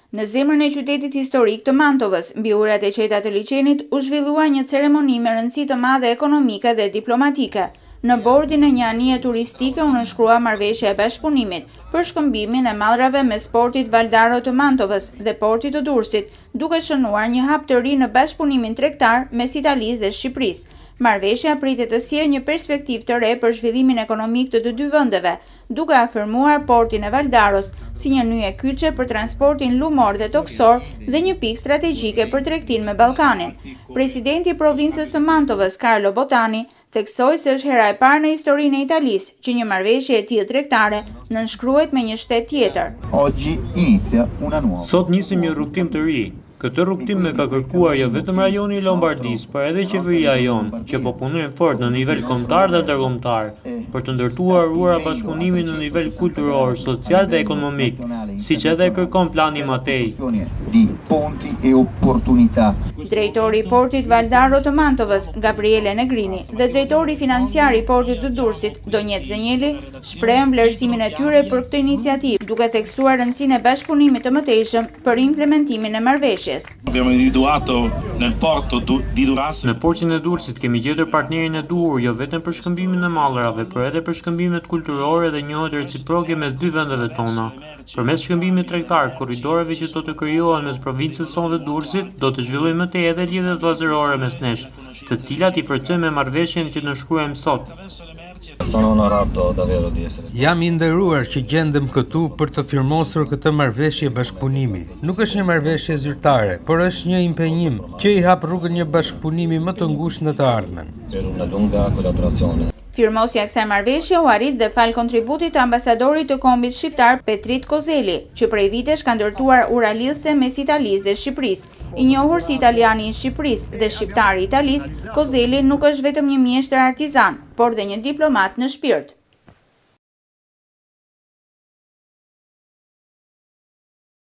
Në zemrën e qytetit historik të Mantovës, mbi urat e qeta të liçenit, u zhvillua një ceremoni me rëndësi të madhe ekonomike dhe diplomatike. Në bordin e një anije turistike u nënshkrua marrëveshja e bashkëpunimit për shkëmbimin e mallrave mes portit Valdaro të Mantovës dhe portit të Durrësit, duke shënuar një hap të ri në bashkëpunimin tregtar mes Italisë dhe Shqipërisë. Marrëveshja pritet të sjellë një perspektivë të re për zhvillimin ekonomik të dy vendeve, duke afirmuar portin e Valdaros si një nyje kyçe për transportin lumor dhe toksor dhe një pikë strategjike për tregtinë me Ballkanin. Presidenti i provincës së Mantovës, Carlo Botani, theksoi se është hera e parë në historinë e Italisë që një marrëveshje e tillë tregtare nënshkruhet me një shtet tjetër. Sot nisim një rrugtim të ri. Këtë rrugtim me ka kërkuar jo vetëm rajoni i Lombardisë, por edhe qeveria jonë, që po punojnë fort në nivel kombëtar dhe ndërkombëtar, për të ndërtuar ura bashkëpunimi në nivel kulturor, social dhe ekonomik, siç edhe kërkon plani Matei. Drejtori i portit Valdaro të Mantovës, Gabriele Negrini, dhe drejtori financiar i portit të Durrësit, Donjet Zenjeli, shprehën vlerësimin e tyre për këtë iniciativë, duke theksuar rëndësinë e bashkëpunimit të mëtejshëm për implementimin e marrëveshjes. Në portin e Durrësit kemi gjetur partnerin e duhur jo vetëm për shkëmbimin e mallrave, por edhe për shkëmbimet kulturore dhe njohje reciproke mes dy vendeve tona. Përmes shkëmbimit tregtar, korridoreve që do të krijohen mes provincës sonë dhe Durrësit, do të zhvillojmë më tej edhe lidhjet vllazërore mes nesh, të cilat i forcojmë me marrëveshjen që nënshkruajmë sot. Jam i nderuar që gjendem këtu për të firmosur këtë marrëveshje bashkëpunimi. Nuk është një marrëveshje zyrtare, por është një impenjim që i hap rrugën një bashkëpunimi më të ngushtë në të ardhmen. Firmosja e kësaj marrëveshje u arrit dhe fal kontributit të ambasadorit të kombit shqiptar Petrit Kozeli, që prej vitesh ka ndërtuar ura lidhëse mes Italisë dhe Shqipërisë. I njohur si italiani i Shqipërisë dhe shqiptari i Italisë, Kozeli nuk është vetëm një mjeshtër artizan, por dhe një diplomat në shpirt.